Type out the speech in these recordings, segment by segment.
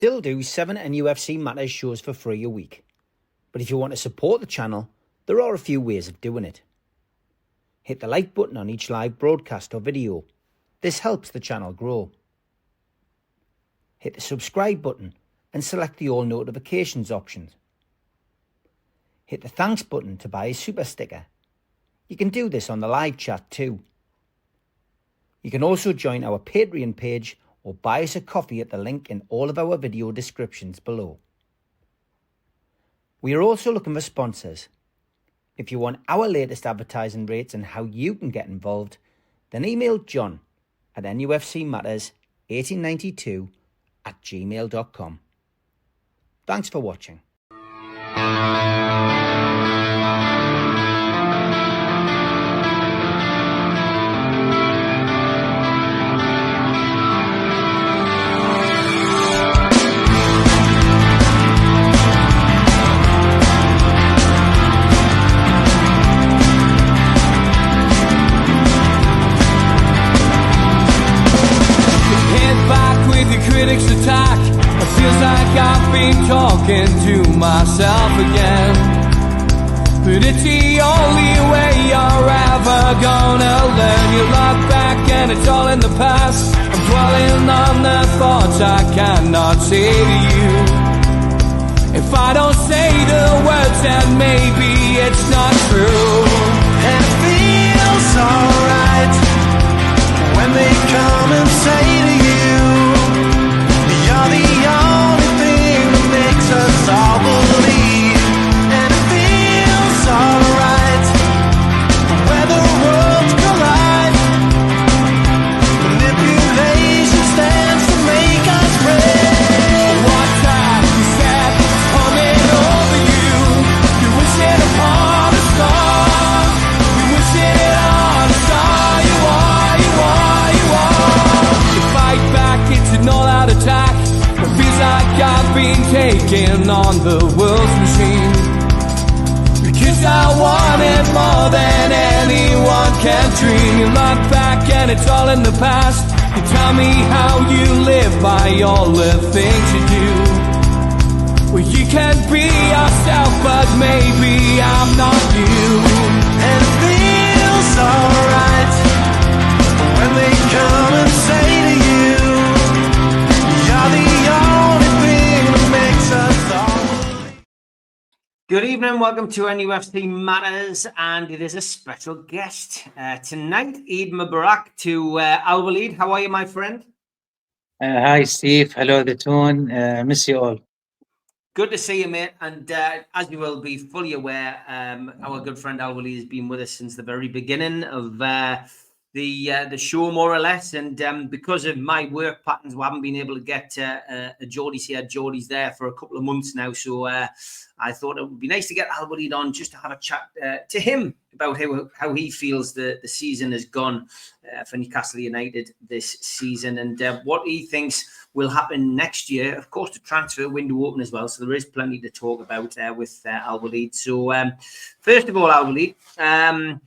still do 7 NUFC Matters shows for free a week. But if you want to support the channel, there are a few ways of doing it. Hit the like button on each live broadcast or video. This helps the channel grow. Hit the subscribe button and select the all notifications options. Hit the thanks button to buy a super sticker. You can do this on the live chat too. You can also join our Patreon page or buy us a coffee at the link in all of our video descriptions below. We are also looking for sponsors. If you want our latest advertising rates and how you can get involved, then email John at nufcmatters1892@gmail.com. Thanks for watching. Critics attack. It feels like I've been talking to myself again. But it's the only way you're ever gonna learn. You look back and it's all in the past. I'm dwelling on the thoughts I cannot say to you. If I don't say the words, then maybe it's not true. And it feels alright when they come and say to you, you're the only thing that makes us all believe. And it feels alright when the worlds collide. Manipulation stands to make us break. What time you said is coming over you. You wish it upon a star. You wish it on a star. You are, you are, you are. You fight back, it's an all-out attack. It feels like I've been taken on the world's machine. Because I want it more than anyone can dream. You look back and it's all in the past. You tell me how you live by all the things you do. Well, you can be yourself, but maybe I'm not you. And it feels alright when they come and say to you, you're the only thing that makes us all. Good evening, welcome to NUFC Matters, and it is a special guest tonight. Eid Mubarak to Alwaleed. How are you, my friend? Hi, Steve. Hello, the tune. Miss you all. Good to see you, mate. And as you will be fully aware, our good friend Alwaleed has been with us since the very beginning of the show, more or less. And because of my work patterns, we haven't been able to get Geordie's here. Geordie's there for a couple of months now. So I thought it would be nice to get Alwaleed on just to have a chat to him about how he feels the season has gone for Newcastle United this season, and what he thinks will happen next year. Of course, the transfer window open as well, so there is plenty to talk about with Alwaleed. So first of all, Alwaleed, how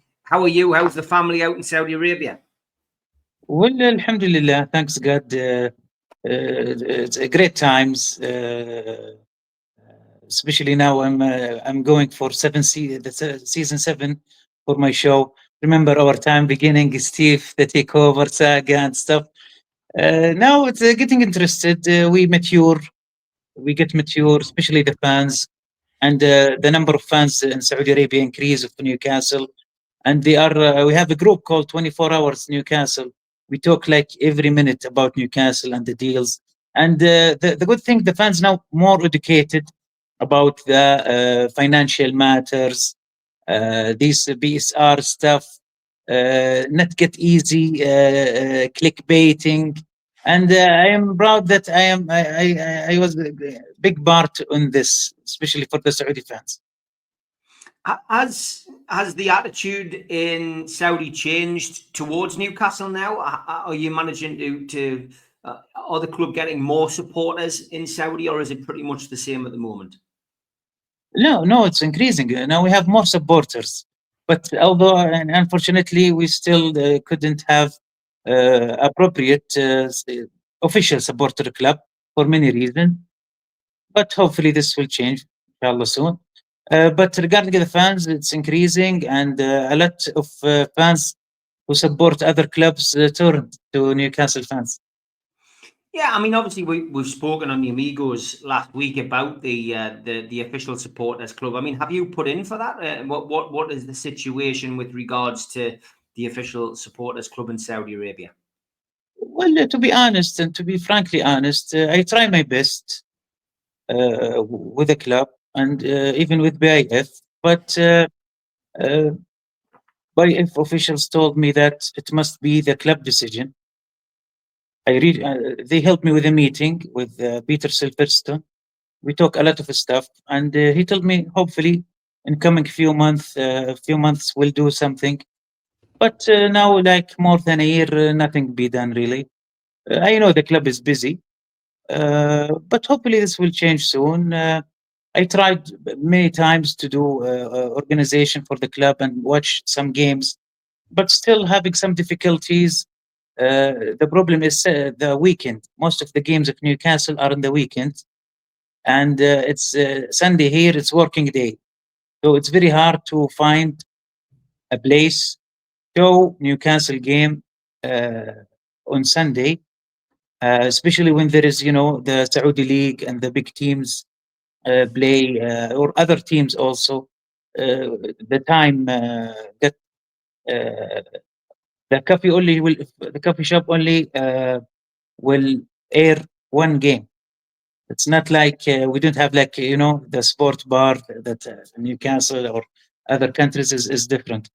are you? How's the family out in Saudi Arabia? Well, alhamdulillah, thanks God. It's a great times. Especially now, I'm going for season 7 for my show. Remember our time beginning, Steve, the takeover saga and stuff. Now it's getting interested. We get mature, especially the fans, and the number of fans in Saudi Arabia increase of Newcastle. And we have a group called 24 Hours Newcastle. We talk like every minute about Newcastle and the deals. And the good thing, the fans now more educated about the financial matters, these BSR stuff, not get easy, clickbaiting. And I am proud that I was a big part on this, especially for the Saudi fans. Has the attitude in Saudi changed towards Newcastle now? Are you managing to are the club getting more supporters in Saudi, or is it pretty much the same at the moment? No, it's increasing. Now we have more supporters. But although, unfortunately, we still couldn't have appropriate official supporter club. for many reasons. But hopefully this will change, inshallah, soon. But regarding the fans, it's increasing, and a lot of fans who support other clubs turn to Newcastle fans. Yeah, I mean, obviously we've spoken on the Amigos last week about the official supporters club. I mean, have you put in for that? What is the situation with regards to the official supporters club in Saudi Arabia? Well, to be honest, and to be frankly honest, I try my best with the club and even with BIF, but BIF officials told me that it must be the club decision. They helped me with a meeting with Peter Silverstone. We talk a lot of stuff, and he told me hopefully in coming few months we'll do something. But now, like more than a year, nothing be done really. I know the club is busy, but hopefully this will change soon. I tried many times to do organization for the club and watch some games, but still having some difficulties. The problem is the weekend. Most of the games of Newcastle are on the weekend, and it's Sunday here. It's working day, so it's very hard to find a place show Newcastle game on Sunday, especially when there is the Saudi League and the big teams play or other teams also. The time that uh, the coffee shop only will air one game. It's not like we don't have like the sport bar that Newcastle or other countries is different.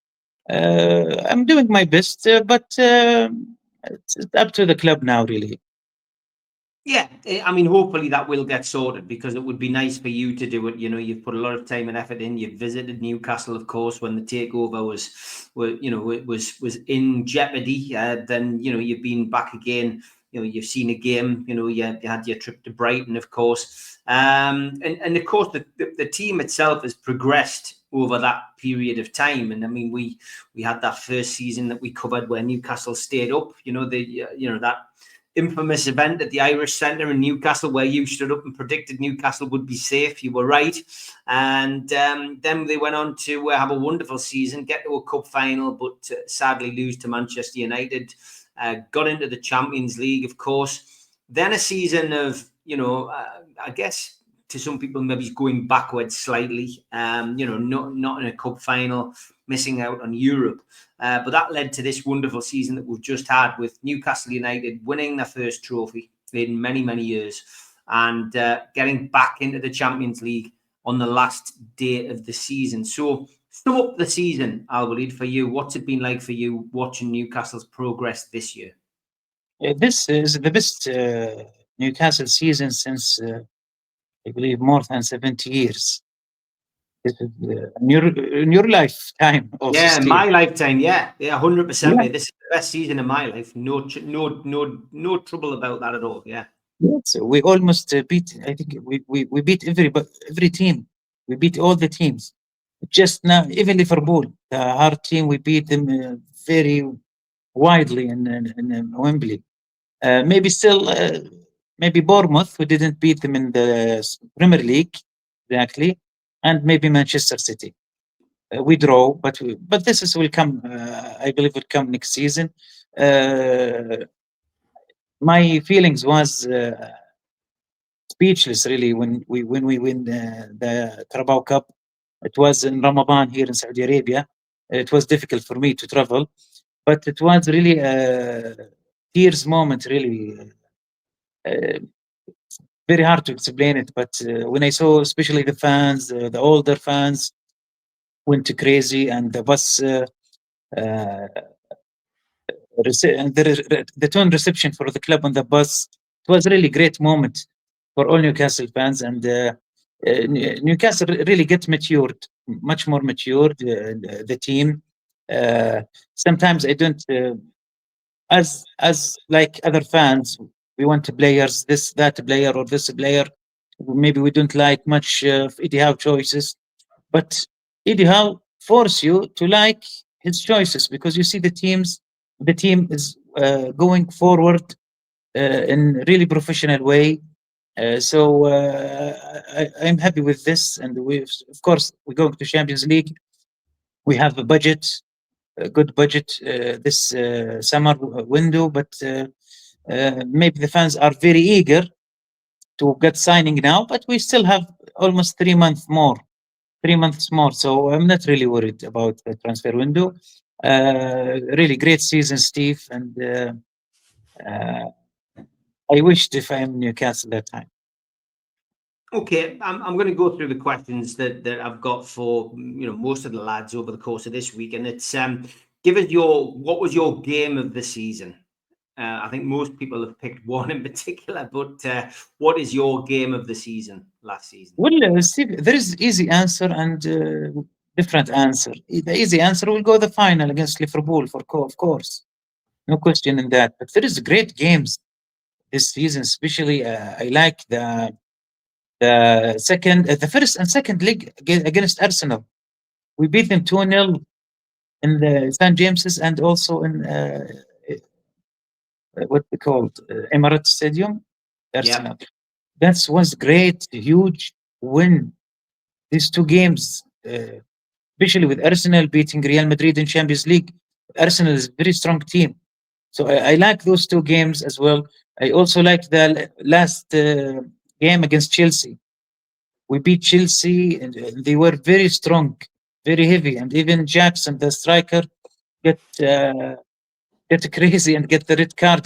I'm doing my best, but it's up to the club now, really. Yeah, I mean, hopefully that will get sorted because it would be nice for you to do it. You know, you've put a lot of time and effort in. You've visited Newcastle, of course, when the takeover was in jeopardy. Then you've been back again. You've seen a game. You had your trip to Brighton, of course, and of course the team itself has progressed over that period of time. And I mean, we had that first season that we covered where Newcastle stayed up. That infamous event at the Irish Centre in Newcastle where you stood up and predicted Newcastle would be safe. You were right. And then they went on to have a wonderful season, get to a cup final, but sadly lose to Manchester United. Got into the Champions League, of course. Then a season of, I guess to some people maybe going backwards slightly, not in a cup final, missing out on Europe. But that led to this wonderful season that we've just had with Newcastle United winning their first trophy in many, many years and getting back into the Champions League on the last day of the season. So sum up the season, Alwaleed, for you. What's it been like for you watching Newcastle's progress this year? This is the best Newcastle season since, I believe, more than 70 years. This is in your lifetime also, Yeah, Steve. my lifetime. Yeah, 100%, Yeah, mate. This is the best season of my life. No trouble about that at all. Yeah. yes, we almost beat. I think we beat every team. We beat all the teams. Just now, even Liverpool, the hard team, we beat them very widely in Wembley. Maybe still, maybe Bournemouth, we didn't beat them in the Premier League exactly, and maybe Manchester City. We draw, but this is will come. I believe will come next season. Uh, my feelings was speechless really when we win the Carabao Cup. It was in Ramadan here in Saudi Arabia. It was difficult for me to travel, but it was really a tears moment. Really, uh, very hard to explain it. But when I saw, especially the fans, the older fans, went crazy, and the bus. Uh, and the tone reception for the club on the bus. It was really great moment for all Newcastle fans, and Newcastle really get matured, much more matured. The team. Uh, Sometimes I don't, as like other fans, we want players, this that player or this player. Maybe we don't like much Eddie Howe choices, but Eddie Howe force you to like his choices because you see the team is going forward in really professional way. I'm happy with this, and of course, we're going to Champions League. We have a budget, a good budget this summer window, but maybe the fans are very eager to get signing now, but we still have almost 3 months more. 3 months more. So I'm not really worried about the transfer window. Really great season, Steve, and uh, I wished if I'm Newcastle that time. Okay, I'm going to go through the questions that I've got for most of the lads over the course of this week, and it's give us what was your game of the season? I think most people have picked one in particular, but what is your game of the season last season? Well, Steve, there is easy answer and different answer. The easy answer will go the final against Liverpool of course, no question in that. But there is great games this season, especially I like the first and second leg against Arsenal. We beat them 2-0 in the St James's and also in what we called Emirates Stadium, Yeah, Arsenal. That was great, huge win. These two games, especially with Arsenal beating Real Madrid in Champions League. Arsenal is a very strong team, so I like those two games as well. I also like the last game against Chelsea. We beat Chelsea, and they were very strong, very heavy, and even Jackson, the striker, get uh, get crazy and get the red card.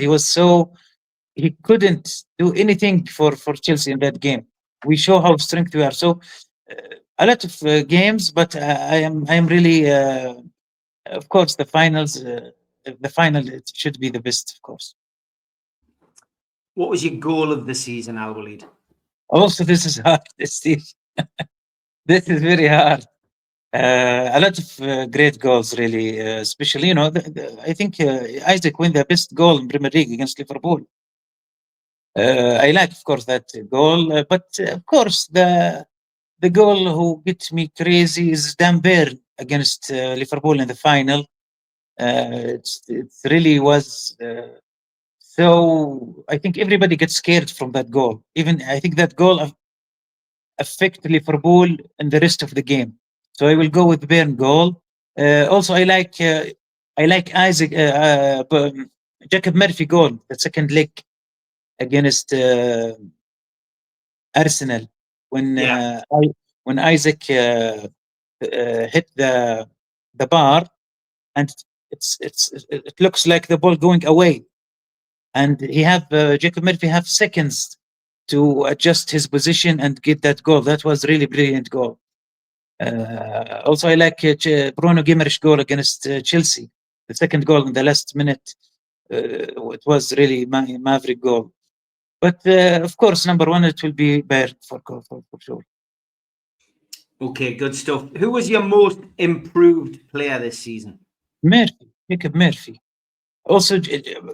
He couldn't do anything for Chelsea in that game. We show how strong we are. So a lot of games, but I am really of course the finals. The final it should be the best, of course. what was your goal of the season, Alwaleed? Also, this is hard, Steve. This is very hard. A lot of great goals, really. Especially, I think Isaac won the best goal in Premier League against Liverpool. I like, of course, that goal, but of course, the goal who gets me crazy is Dan Burn against Liverpool in the final. It really was. So I think everybody gets scared from that goal. Even I think that goal affect Liverpool in the rest of the game. So I will go with Burn goal. Also, I like Jacob Murphy goal, the second leg against Arsenal when Yeah, when Isaac hit the bar and it looks like the ball going away, and Jacob Murphy have seconds to adjust his position and get that goal. That was really brilliant goal. Also, I like Bruno Guimaraes goal against Chelsea, the second goal in the last minute. It was really maverick goal. But of course, number one, it will be Bayern for sure. okay, good stuff. Who was your most improved player this season? Murphy, Jacob Murphy. Also,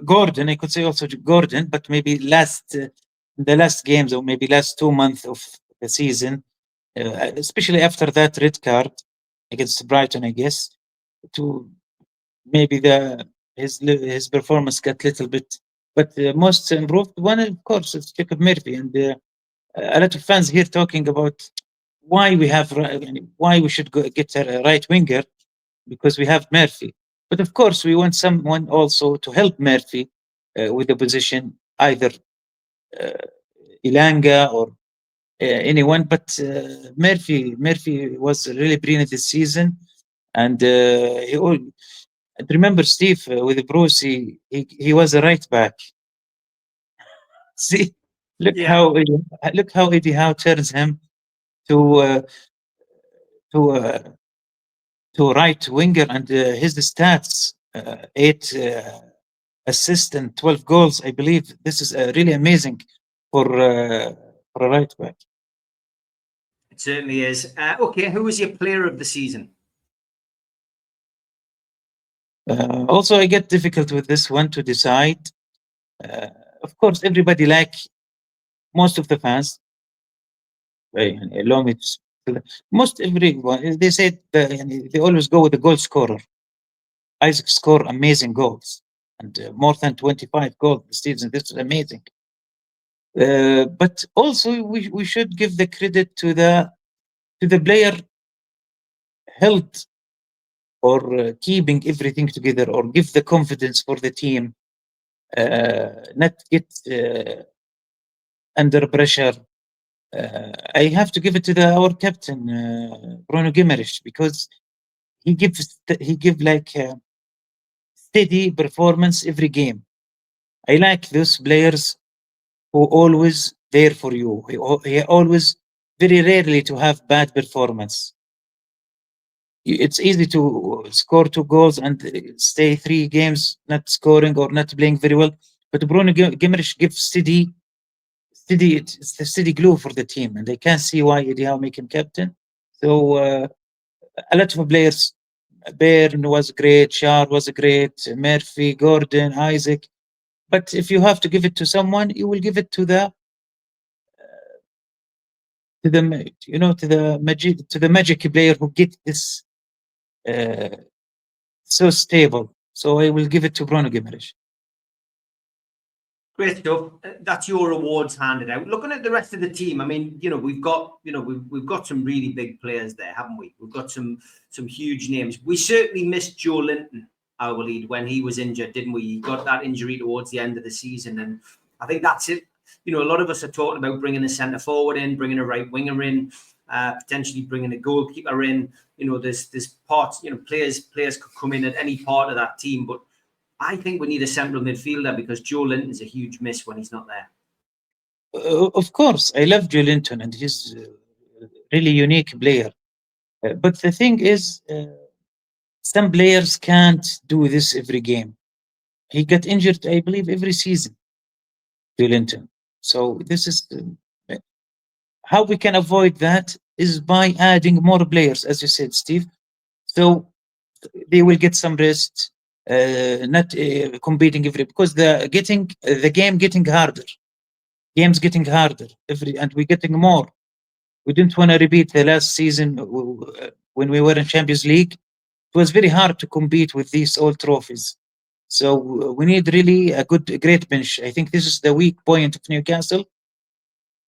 Gordon, I could say also Gordon, but maybe the last games or maybe last 2 months of the season, especially after that red card against Brighton, I guess, to maybe his performance got a little bit, but most improved one, of course, it's Jacob Murphy, and a lot of fans here talking about why we should get a right winger because we have Murphy. But of course, we want someone also to help Murphy with the position, either uh, Ilanga or anyone. But Murphy was really brilliant this season, and and remember Steve with Bruce, he was a right back. See, Yeah, look how Eddie Howe turns him to to uh, to right winger, and his stats 8 assists and 12 goals. I believe this is really amazing for a right back. it certainly is. Okay, who was your player of the season? Also, I get difficult with this one to decide. Uh, of course, everybody like most of the fans. Allow me to, most everyone they said they always go with the goal scorer. Isaac scored amazing goals and more than 25 goals this season. This is amazing. But also we should give the credit to the player health, or keeping everything together, or give the confidence for the team, not get under pressure. I have to give it to our captain, Bruno Guimaraes, because he give like steady performance every game. I like those players who always there for you. He always, very rarely to have bad performance. It's easy to score 2 goals and stay 3 games not scoring or not playing very well. But Bruno Guimaraes gives steady. It's the steady glue for the team, and I can't see why Eddie Howe make him captain. So a lot of players, Byrne was great, Shar was great, Murphy, Gordon, Isaac. But if you have to give it to someone, you will give it to the magic player who get this uh, so stable. So I will give it to Bruno Guimaraes. Great stuff. That's your awards handed out. Looking at the rest of the team, I mean, we've got some really big players there, haven't we? We've got some huge names. We certainly missed Joe Linton, Alwaleed, when he was injured, didn't we? He got that injury towards the end of the season, and I think that's it. A lot of us are talking about bringing a centre forward in, bringing a right winger in, potentially bringing a goalkeeper in. There's parts. Players could come in at any part of that team, but I think we need a central midfielder because Joe Linton's a huge miss when he's not there. Of course, I love Joe Linton, and he's a really unique player. But the thing is, some players can't do this every game. He got injured, I believe, every season, Joe Linton. So this is how we can avoid that is by adding more players, as you said, Steve. So they will get some rest, not competing because the game getting harder. Games getting harder and we're getting more. We didn't want to repeat the last season when we were in Champions League. It was very hard to compete with these old trophies. So we need really a great bench. I think this is the weak point of Newcastle.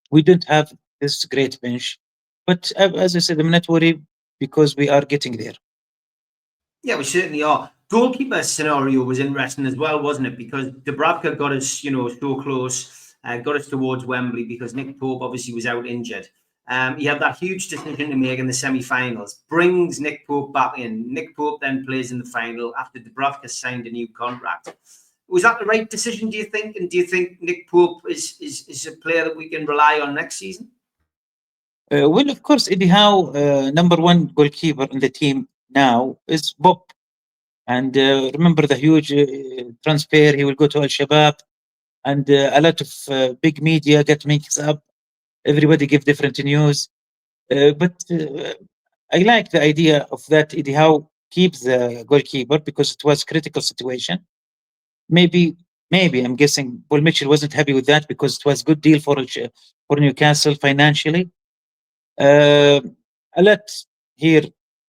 We don't have this great bench. But as I said, I'm not worried because we are getting there. Yeah, we certainly are. Goalkeeper scenario was interesting as well, wasn't it? Because Dubravka got us, so close, got us towards Wembley because Nick Pope obviously was out injured. He had that huge decision to make in the semi-finals. Brings Nick Pope back in. Nick Pope then plays in the final after Dubravka signed a new contract. Was that the right decision, do you think? And do you think Nick Pope is a player that we can rely on next season? Well, of course, Eddie Howe, number one goalkeeper in the team now is Bob. And remember the huge transfer, he will go to Al Shabab, and a lot of big media get mixed up. Everybody give different news. But I like the idea of that Eddie Howe keeps the goalkeeper because it was critical situation. Maybe I'm guessing Paul Mitchell wasn't happy with that because it was good deal for Newcastle financially. A lot here.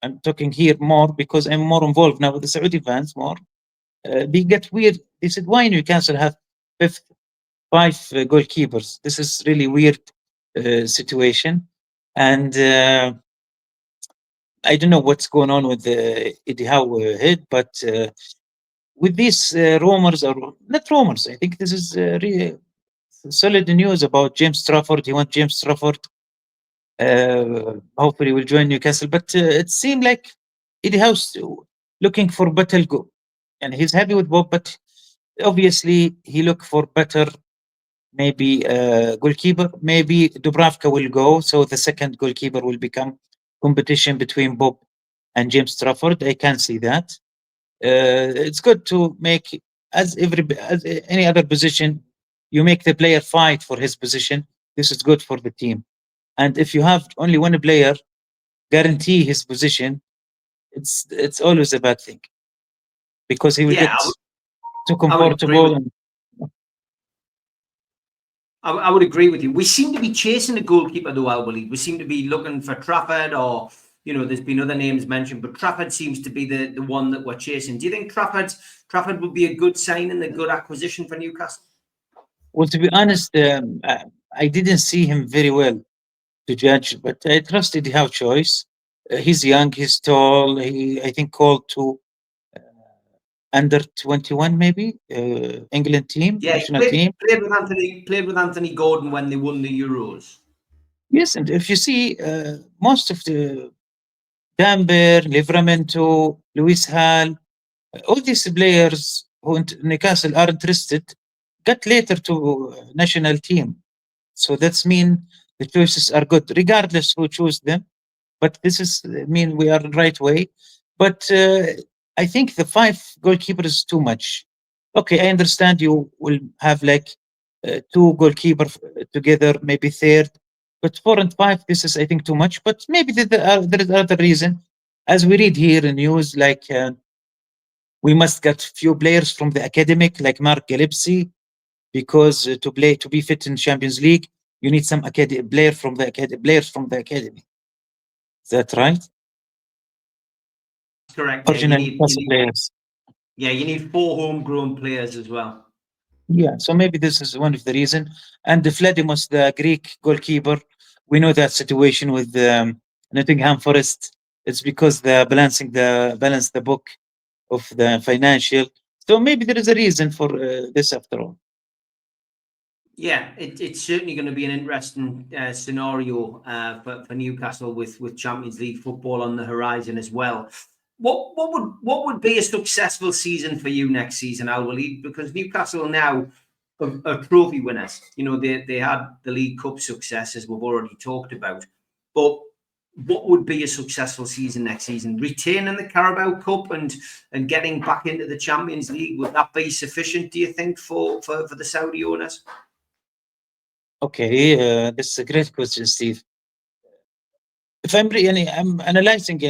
I'm talking here more because I'm more involved now with the Saudi fans more. They get weird. They said, why Newcastle have five goalkeepers? This is really weird situation. And I don't know what's going on with the Eddie Howe head, but with these rumors, or not rumors, I think this is really solid news about James Trafford. He wants James Trafford. Hopefully will join Newcastle. But it seemed like Eddie Howe's looking for better go. And he's happy with Bob, but obviously he look for better, maybe goalkeeper. Maybe Dubravka will go, so the second goalkeeper will become competition between Bob and James Trafford. I can see that. It's good to make as any other position, you make the player fight for his position. This is good for the team. And if you have only one player guarantee his position, it's always a bad thing because he will get too comfortable. I would agree with you. We seem to be chasing a goalkeeper, though, Alwaleed. We seem to be looking for Trafford, or there's been other names mentioned, but Trafford seems to be the one that we're chasing. Do you think Trafford would be a good signing, a good acquisition for Newcastle? Well, to be honest, I didn't see him very well to judge, but I trusted Howe choice. He's young, he's tall. He, I think, called to under 21, maybe England team, Yeah, he national team. played with Anthony Gordon when they won the Euros. Yes, and if you see most of the Damber, Livramento, Luis Hall, all these players who in Newcastle are interested got later to national team. So that's mean the choices are good, regardless who choose them. But this is mean we are in right way. But I think the five goalkeepers is too much. Okay, I understand you will have like two goalkeeper together, maybe third, but four and five, this is I think too much. But maybe there is other reason, as we read here in news, like we must get few players from the academic, like Mark Gillespie, because to be fit in Champions League, you need some players from the academy. Is that right? That's correct. Original Newcastle players. You need four homegrown players as well. Yeah, so maybe this is one of the reason. And the Vladimos, the Greek goalkeeper, we know that situation with Nottingham Forest. It's because the balance the book of the financial. So maybe there is a reason for this after all. Yeah, it's certainly going to be an interesting scenario for Newcastle with Champions League football on the horizon as well. What would be a successful season for you next season, Alwaleed? Because Newcastle now are trophy winners. You know, they had the League Cup success, as we've already talked about. But what would be a successful season next season? Retaining the Carabao Cup and getting back into the Champions League, would that be sufficient, do you think, for the Saudi owners? Okay, this is a great question, Steve. If I'm analyzing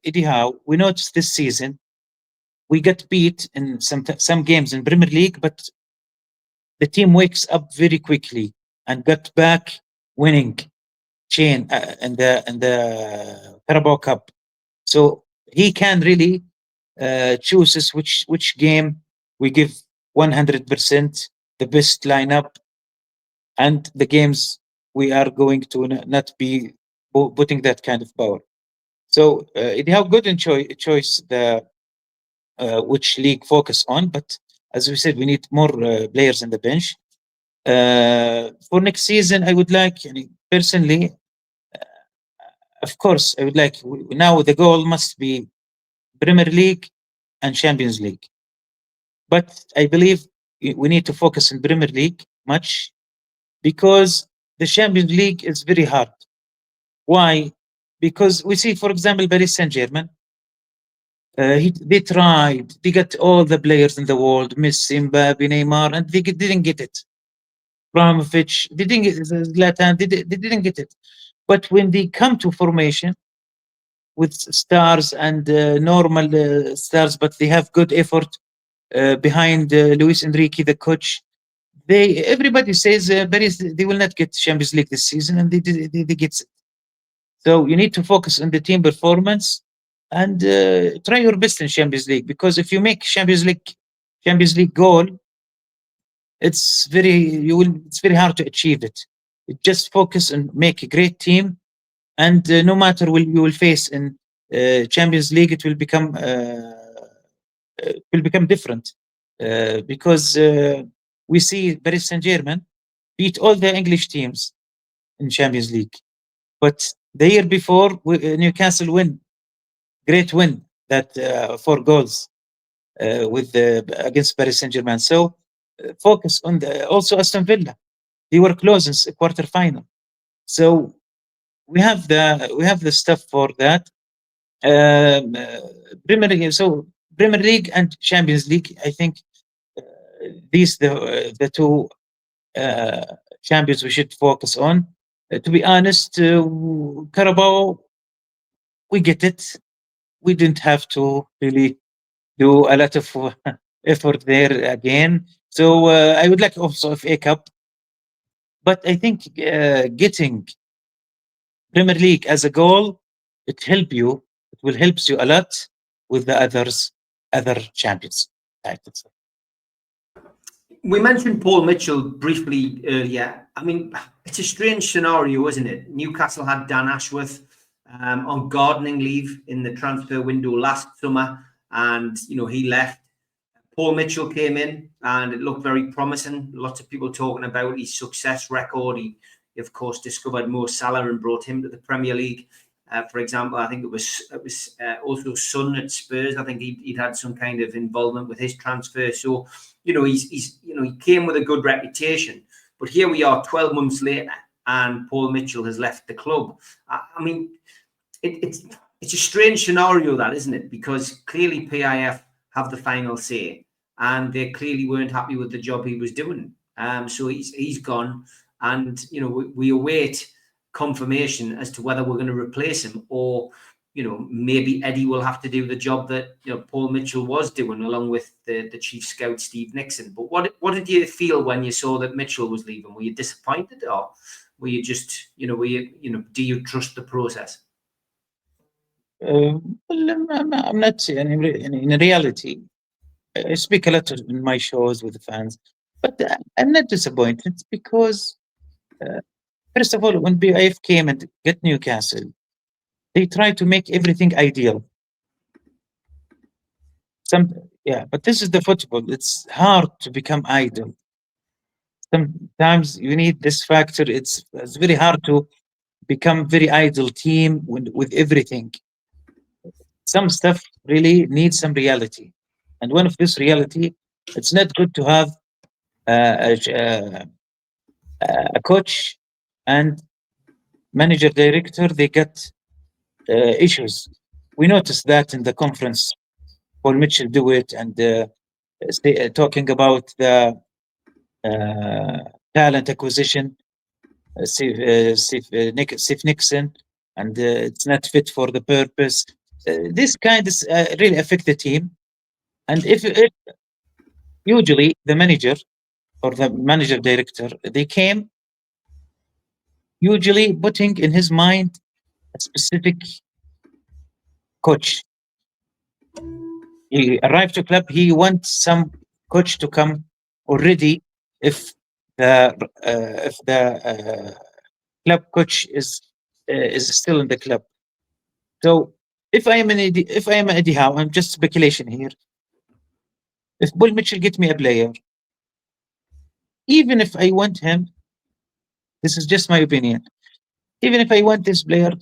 Eddie Howe, we noticed this season we got beat in some games in Premier League, but the team wakes up very quickly and got back winning chain in the Carabao Cup. So he can really chooses which game we give 100% the best lineup, and the games we are going to not be putting that kind of power. So it how good in choice the which league focus on, but as we said, we need more players in the bench. For next season, I would like, personally, of course, I would like now the goal must be Premier League and Champions League. But I believe we need to focus on Premier League much because the Champions League is very hard. Why? Because we see, for example, Paris Saint Germain. They tried. They got all the players in the world, Messi, Mbappe, Neymar, and they didn't get it. Abramovich, they didn't get it. Zlatan, they didn't get it. But when they come to formation with stars and normal stars, but they have good effort behind Luis Enrique, the coach. Everybody says Paris they will not get Champions League this season, and they get it. So you need to focus on the team performance and try your best in Champions League, because if you make Champions League goal, it's very hard to achieve it. Just focus and make a great team, and no matter what you will face in Champions League, it will become different because we see Paris Saint Germain beat all the English teams in Champions League, but the year before Newcastle great win that 4 goals with against Paris Saint Germain. So focus on the also Aston Villa. They were close in quarter final. So we have the stuff for that. Um, uh, Premier League and Champions League. I think these the two uh, champions we should focus on. To be honest, Carabao, we get it. We didn't have to really do a lot of effort there again. So I would like also FACup, but I think getting Premier League as a goal, it help you. It will helps you a lot with the other champions titles. We mentioned Paul Mitchell briefly earlier. I mean, it's a strange scenario, isn't it? Newcastle had Dan Ashworth on gardening leave in the transfer window last summer, and he left. Paul Mitchell came in, and it looked very promising. Lots of people talking about his success record. He, of course, discovered Mo Salah and brought him to the Premier League. For example, I think it was also Son at Spurs. I think he'd had some kind of involvement with his transfer. So, he came with a good reputation. But here we are, 12 months later, and Paul Mitchell has left the club. I mean, it's a strange scenario, that, isn't it? Because clearly PIF have the final say, and they clearly weren't happy with the job he was doing. So he's gone, and we await confirmation as to whether we're going to replace him, or maybe Eddie will have to do the job that Paul Mitchell was doing, along with the chief scout Steve Nixon. But what did you feel when you saw that Mitchell was leaving? Were you disappointed, or were you just do you trust the process? Well, I'm not in reality. I speak a lot in my shows with the fans, but I'm not disappointed because, first of all, when BIF came and get Newcastle, they tried to make everything ideal. But this is the football. It's hard to become idle. Sometimes you need this factor. It's very hard to become very idle team with everything. Some stuff really needs some reality, and one of this reality, it's not good to have a coach and manager director. They get issues. We noticed that in the conference. Paul Mitchell do it, and talking about the talent acquisition, Steve Nixon, and it's not fit for the purpose. This kind of really affect the team. And if usually the manager or the manager director, they came usually putting in his mind a specific coach. He arrived to club. He wants some coach to come already if the club coach is still in the club. So if I am Eddie Howe, I'm just speculation here. If Paul Mitchell get me a player, even if I want him, this is just my opinion. Even if I want this player,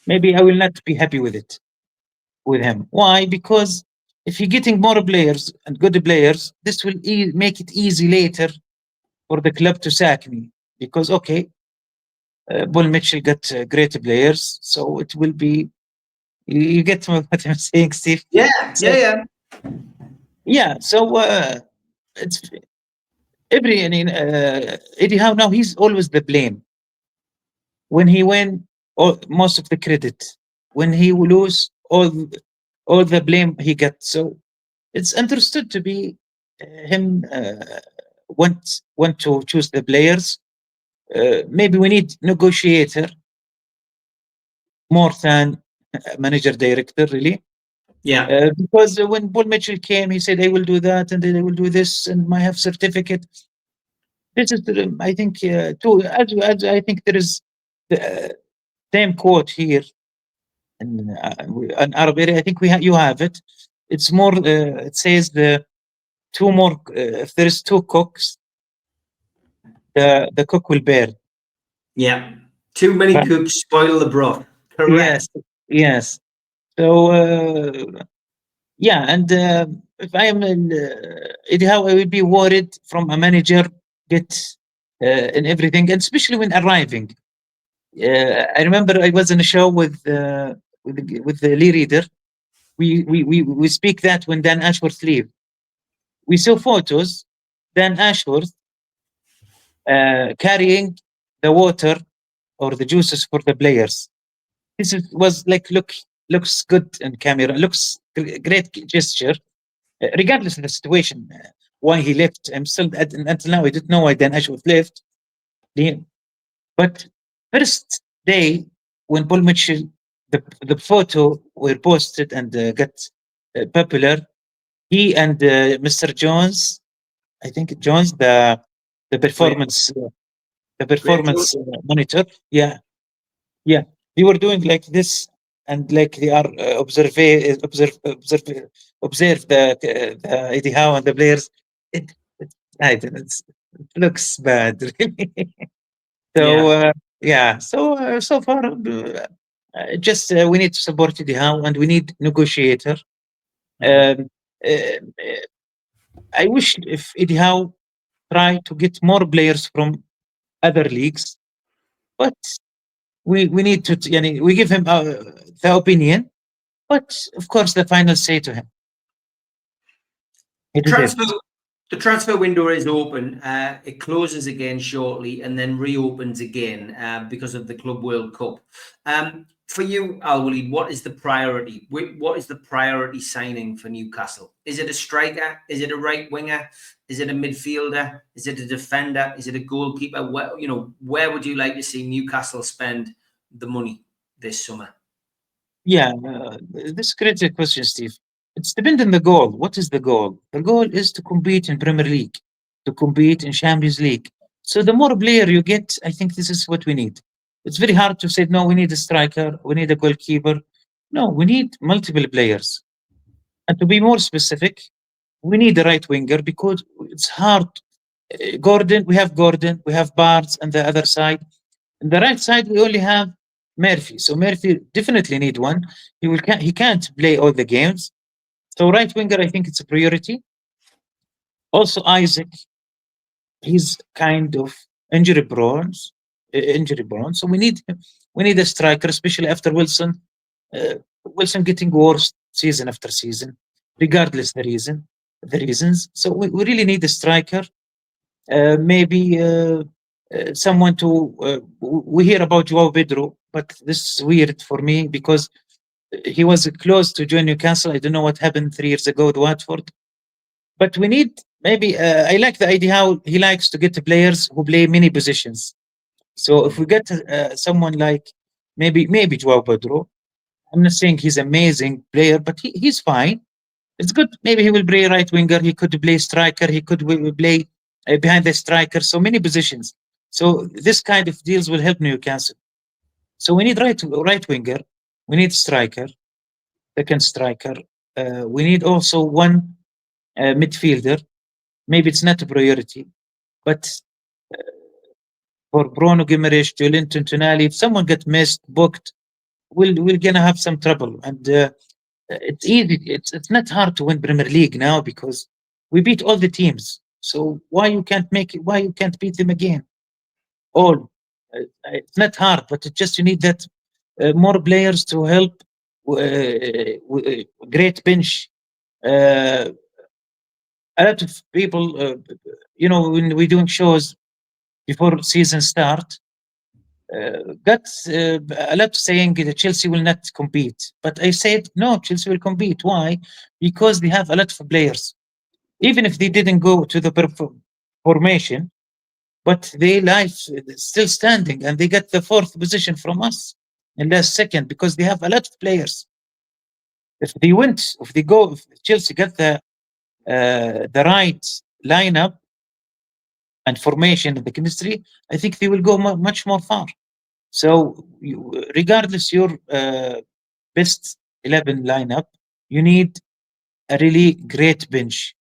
maybe I will not be happy with him. Why? Because if you're getting more players and good players, this will make it easy later for the club to sack me. Because okay, Paul Mitchell got great players, so it will be. You get what I'm saying, Steve? Yeah, So, yeah. So it's Eddie Howe now. He's always the blame. When he win, most of the credit. When he lose, all the blame he gets. So it's understood to be him want to choose the players. Maybe we need negotiator more than manager director, really. yeah. Because when Paul Mitchell came, he said, "I will do that, and then I will do this, and I have certificate." This is, I think, too. As I think there is the same quote here in Arabic. I think you have it. It's more. It says the two more. If there is two cooks, the cook will bear. Yeah. Too many cooks spoil the broth. Correct. Yes. So yeah, and if I am anyhow, I will be worried from a manager get in everything, and especially when arriving. I remember I was in a show with the Lee Reader. We speak that when Dan Ashworth leave. We saw photos. Dan Ashworth carrying the water or the juices for the players. Was like looks good in camera. Looks great gesture, regardless of the situation. Why he left? I'm still until now I didn't know why Dan Ashworth left. But first day when Paul Mitchell, the photo were posted and got popular. He and Mr. Jones I think Jones, the Great, performance great Joe. monitor. Yeah, yeah. They were doing like this, and like they are observe the Eddie Howe and the players. It, it, it looks bad, really. So Yeah. yeah, so far, just we need to support Eddie Howe, and we need negotiator. Mhm. Um, uh, I wish if Eddie Howe try to get more players from other leagues, but we need to yani, we give him the opinion, but of course the final say to him. He Transfer deserves. the transfer window is open. It closes again shortly and then reopens again because of the Club World Cup. For you, Alwaleed, what is the priority? What is the priority signing for Newcastle? Is it a striker? Is it a right winger? Is it a midfielder? Is it a defender? Is it a goalkeeper? Where would you like to see Newcastle spend the money this summer? Yeah, this is a great question, Steve. It's depend on the goal. What is the goal? The goal is to compete in Premier League, to compete in Champions League. So the more player you get, I think this is what we need. It's very hard to say, no, we need a striker, we need a goalkeeper. No, we need multiple players. And to be more specific, we need a right winger because it's hard. Gordon, we have Barnes on the other side. On the right side, we only have Murphy. So Murphy definitely need one. He can't play all the games. So right winger, I think it's a priority. Also Isaac, he's kind of injury prone. Injury prone. So we need a striker, especially after Wilson. Wilson getting worse season after season, regardless the reasons. So we really need a striker. Maybe someone to. We hear about Joao Pedro, but this is weird for me because he was close to join Newcastle. I don't know what happened 3 years ago at Watford, but we need maybe. I like the idea how he likes to get players who play many positions. So if we get someone like maybe Joao Pedro, I'm not saying he's amazing player, but he's fine. It's good. Maybe he will play right winger. He could play striker. He could play behind the striker. So many positions. So this kind of deals will help Newcastle. So we need right winger. We need striker, second striker. We need also one midfielder. Maybe it's not a priority, but for Bruno Guimaraes, Joelinton Tonali, if someone get missed, booked, we're gonna have some trouble. And it's easy. It's not hard to win Premier League now because we beat all the teams. So why you can't make it? Why you can't beat them again? All it's not hard, but it's just you need that more players to help. Great bench. Uh, a lot of people, when we're doing shows before season start, got a lot saying that Chelsea will not compete. But I said, no, Chelsea will compete. Why? Because they have a lot of players. Even if they didn't go to the formation, but they life still standing and they get the fourth position from us in last second because they have a lot of players. If Chelsea get the right lineup and formation and the chemistry, I think they will go much more far. So, regardless your best 11 lineup, you need a really great bench.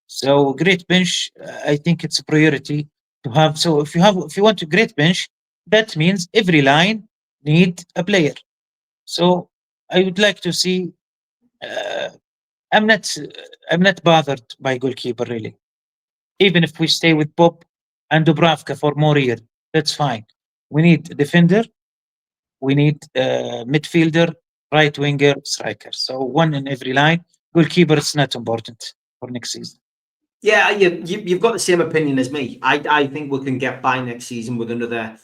So, great bench, I think it's a priority to have. So, if you want a great bench, that means every line need a player. So, I would like to see. Uh, I'm not. I'm not bothered by goalkeeper really. Even if we stay with Bob and Dubravka for more years, that's fine. We need a defender. We need midfielder, right winger, striker. So one in every line. Goalkeeper is not important for next season. Yeah, you've got the same opinion as me. I think we can get by next season with another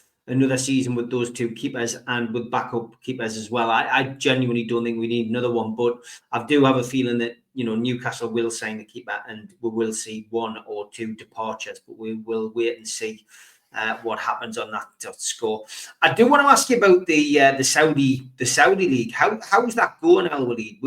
season with those two keepers and with backup keepers as well. I genuinely don't think we need another one, but I do have a feeling that Newcastle will sign a keeper and we will see one or two departures, but we will wait and see. what happens on that score. I do want to ask you about the Saudi league. How's that going, Alwaleed?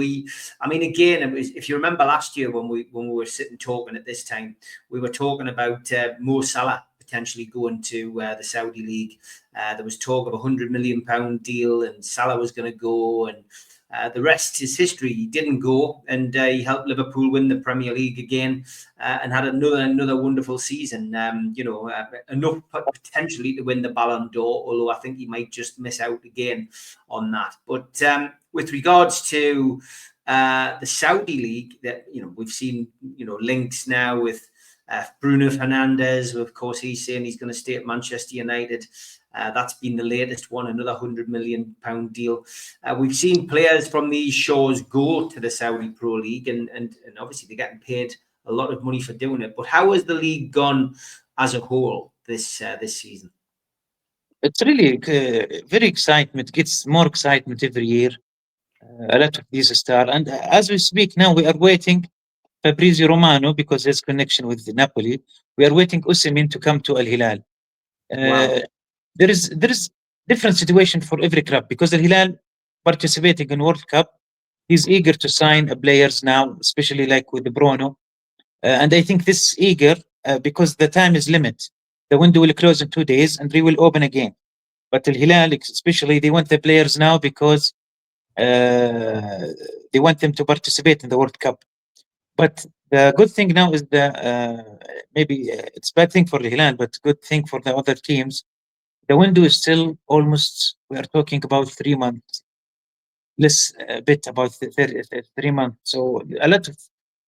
I mean, again, if you remember last year when we were sitting talking at this time, we were talking about Mo Salah potentially going to the Saudi league. There was talk of £100 million deal, and Salah was going to go, and the rest is history. He didn't go, and he helped Liverpool win the Premier League again, and had another wonderful season. Enough potentially to win the Ballon d'Or, although I think he might just miss out again on that. But with regards to the Saudi league, that we've seen links now with Bruno Fernandes. Of course, he's saying he's going to stay at Manchester United. That's been the latest one, another £100 million deal. We've seen players from these shores go to the Saudi Pro League, and obviously they're getting paid a lot of money for doing it. But how has the league gone as a whole this season? It's really very excitement. Gets more excitement every year. A lot of these stars, and as we speak now, we are waiting Fabrizio Romano because his connection with Napoli. We are waiting Osimhen to come to Al Hilal. Wow. There is different situation for every club because Al Hilal participating in World Cup. He's eager to sign players now, especially like with Bruno. And I think this eager because the time is limit. The window will close in 2 days and they will open again. But Al Hilal, especially, they want the players now because they want them to participate in the World Cup. But the good thing now is maybe it's bad thing for Al Hilal, but good thing for the other teams. The window is still almost, we are talking about 3 months, less a bit about 3 months. So a lot of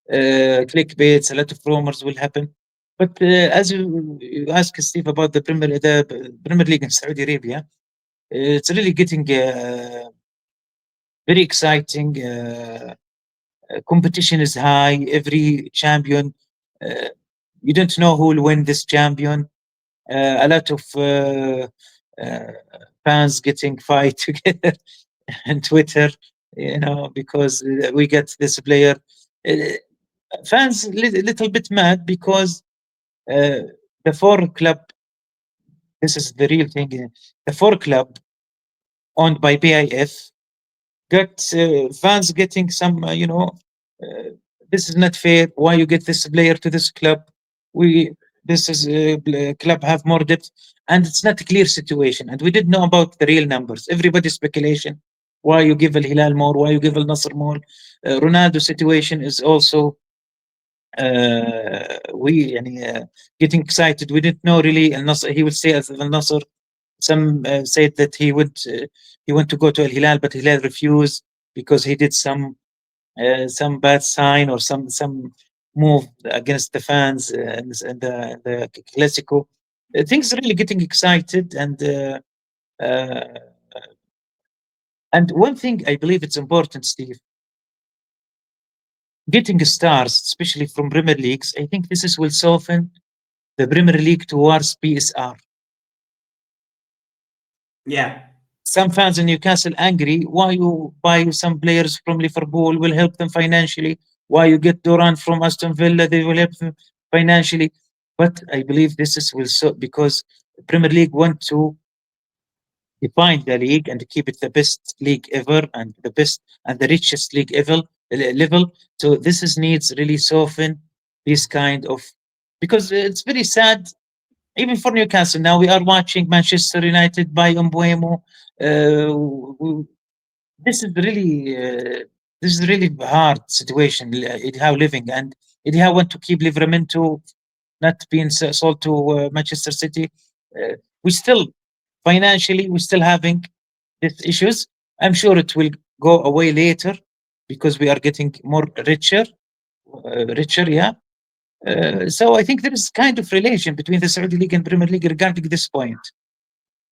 clickbaits, a lot of rumors will happen. But as you ask Steve about the Premier League in Saudi Arabia, it's really getting very exciting. Competition is high. Every champion, you don't know who will win this champion. A lot of fans getting fight together on Twitter, because we get this player. Fans a little bit mad because the four club. This is the real thing. The four club owned by PIF got fans getting some. This is not fair. Why you get this player to this club? This is club have more depth, and it's not a clear situation. And we didn't know about the real numbers. Everybody's speculation. Why you give Al Hilal more? Why you give Al Nasr more? Ronaldo situation is also getting excited. We didn't know really Al Nasr. He would stay at Al Nasr. Some said that he want to go to Al Hilal, but Hilal refused because he did some bad sign or some move against the fans and the Clasico. Things are really getting excited, and one thing I believe it's important, Steve, getting stars, especially from Premier Leagues. I think this will soften the Premier League towards PSR. Yeah. Some fans in Newcastle angry. Why you buy some players from Liverpool will help them financially? Why you get Duran from Aston Villa? They will help them financially. But I believe this will because Premier League want to define the league and keep it the best league ever and the best and the richest league ever level. So needs really soften this kind of, because it's very sad. Even for Newcastle, now we are watching Manchester United by Mbuemo. This is really hard situation. How living, and how want to keep Livramento not being sold to Manchester City. We still financially we still having these issues. I'm sure it will go away later because we are getting more richer. Yeah. So I think there is kind of relation between the Saudi League and Premier League regarding this point.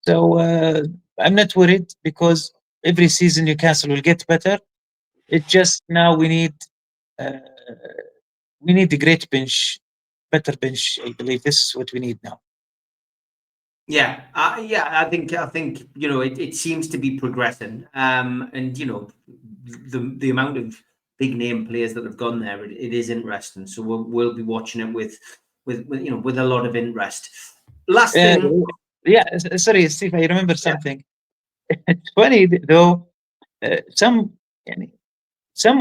So I'm not worried because every season Newcastle will get better. It's just now we need a great bench, better bench. I believe this is what we need now. Yeah, I think it seems to be progressing, and the amount of big name players that have gone there, it is interesting. So we'll be watching it with a lot of interest. Last thing. Sorry, Steve, I remember something. It's funny though. Some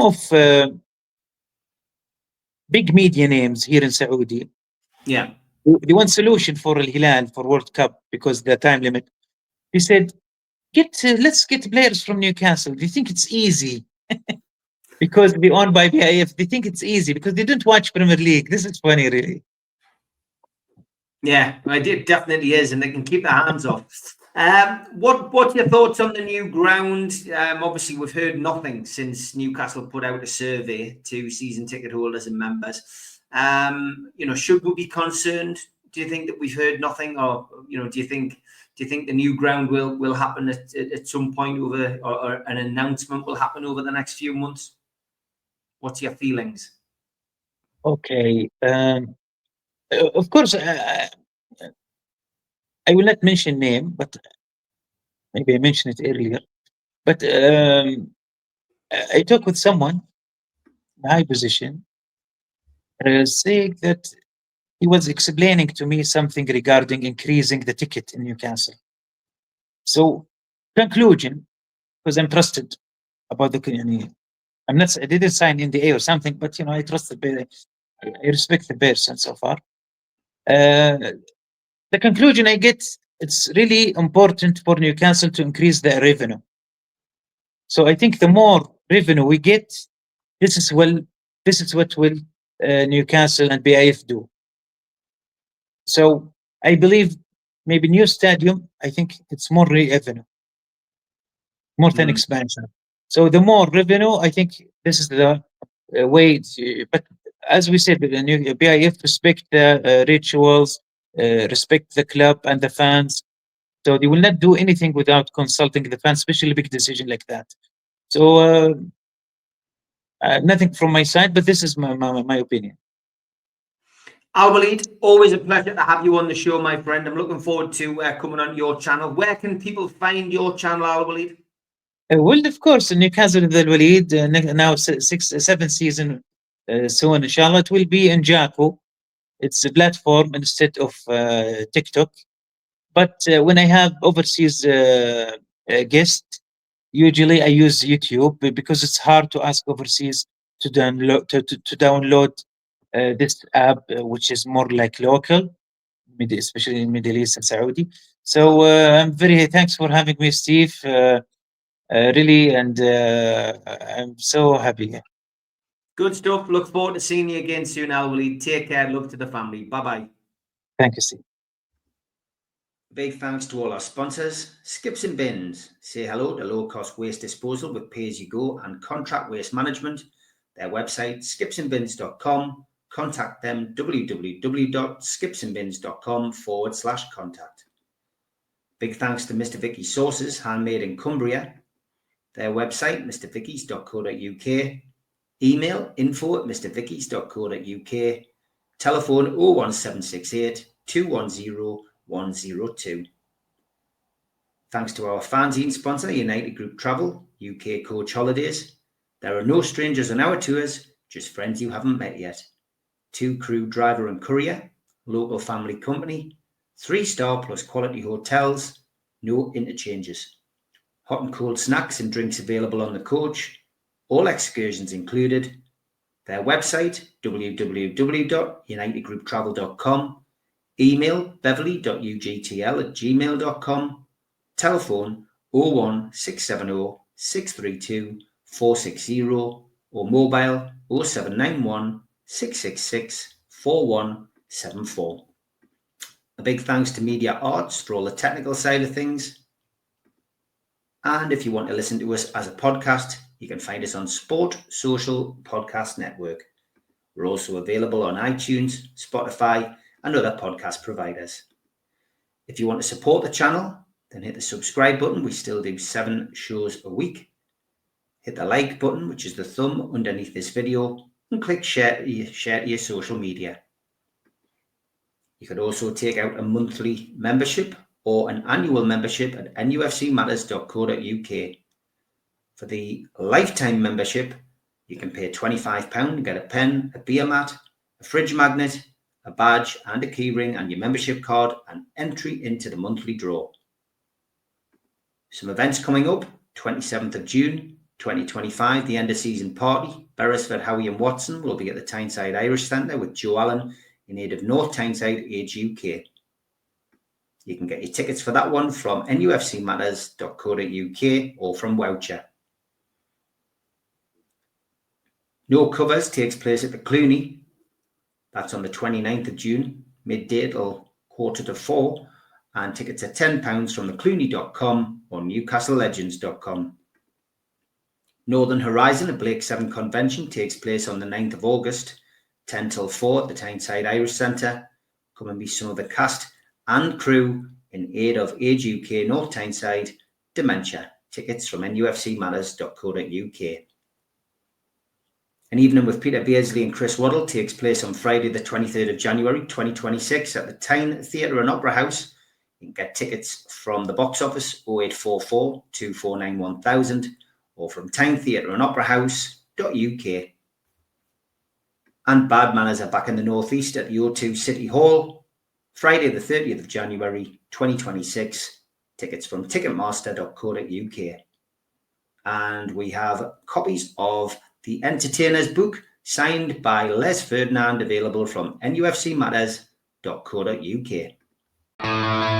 of big media names here in Saudi, Yeah. they want solution for Al Hilal for World Cup because the time limit. They said, let's get players from Newcastle. Do you think it's easy? Because they owned by BIF, they think it's easy because they didn't watch Premier League. This is funny, really. Yeah, it definitely is, and they can keep their hands off. What's your thoughts on the new ground? Obviously, we've heard nothing since Newcastle put out a survey to season ticket holders and members. Should we be concerned? Do you think that we've heard nothing, or do you think the new ground will happen at some point or an announcement will happen over the next few months? What's your feelings? Okay. Of course, I will not mention name, but maybe I mentioned it earlier. But I talked with someone in high position, saying that he was explaining to me something regarding increasing the ticket in Newcastle. So, conclusion, because I'm trusted about the. I didn't sign NDA or something, but I trust I respect the person so far. The conclusion I get, it's really important for Newcastle to increase their revenue. So I think the more revenue we get, this is what will Newcastle and BIF do. So I believe maybe new stadium, I think it's more revenue, more than expansion. So the more revenue, I think this is the way. But as we said, the new BIF respect the rituals, respect the club and the fans. So they will not do anything without consulting the fans, especially a big decision like that. So nothing from my side, but this is my opinion. Alwaleed, always a pleasure to have you on the show, my friend. I'm looking forward to coming on your channel. Where can people find your channel, Alwaleed? Well, of course, Newcastle Alwaleed, now seventh season soon, inshallah. It will be in Jaco. It's a platform instead of TikTok. But when I have overseas guests, usually I use YouTube because it's hard to ask overseas to download this app, which is more like local, especially in Middle East and Saudi. So I'm very thanks for having me, Steve. Really, and I'm so happy. Good stuff. Look forward to seeing you again soon, Alwaleed. Take care. Love to the family. Bye-bye. Thank you, Steve. Big thanks to all our sponsors. Skips and Bins. Say hello to low-cost waste disposal with pay-as-you-go and contract waste management. Their website, skipsandbins.com. Contact them, www.skipsandbins.com/contact. Big thanks to Mr. Vicky's Sauces, handmade in Cumbria. Their website, mrvickies.co.uk. Email info@mrvickies.co.uk. Telephone 01768 210 102. Thanks to our fanzine sponsor, United Group Travel, UK Coach Holidays. There are no strangers on our tours, just friends you haven't met yet. 2 crew, driver and courier, local family company, 3-star plus quality hotels, no interchanges. Hot and cold snacks and drinks available on the coach, all excursions included. Their website, www.unitedgrouptravel.com. Email beverly.ugtl@gmail.com. Telephone 01670 632 460 or mobile 0791 666 4174. A big thanks to Media Arts for all the technical side of things. And if you want to listen to us as a podcast, you can find us on Sport Social Podcast Network. We're also available on iTunes, Spotify, and other podcast providers. If you want to support the channel, then hit the subscribe button. We still do 7 shows a week. Hit the like button, which is the thumb underneath this video, and click share to your social media. You can also take out a monthly membership or an annual membership at nufcmatterspodcast.co.uk. For the lifetime membership, you can pay £25 and get a pen, a beer mat, a fridge magnet, a badge and a keyring and your membership card, and entry into the monthly draw. Some events coming up: 27th of June 2025, the end of season party. Beresford, Howie and Watson will be at the Tyneside Irish Centre with Joe Allen in aid of North Tyneside Age UK. You can get your tickets for that one from nufcmatterspodcast.co.uk or from Voucher. No Covers takes place at the Clooney. That's on the 29th of June, midday till 3:45, and tickets are £10 from theclooney.com or newcastlelegends.com. Northern Horizon, a Blake 7 convention, takes place on the 9th of August, 10 till 4 at the Tyneside Irish Centre. Come and meet some of the cast and crew in aid of Age UK North Tyneside Dementia. Tickets from nufcmatters.co.uk. An evening with Peter Beardsley and Chris Waddle takes place on Friday the 23rd of January 2026 at the Tyne Theatre and Opera House. You can get tickets from the box office 0844 249 1000 or from tynetheatreandoperahouse.uk. And Bad Manners are back in the Northeast at the O2 City Hall, Friday the 30th of January 2026. Tickets from ticketmaster.co.uk. And we have copies of The Entertainer's book signed by Les Ferdinand available from nufcmatters.co.uk.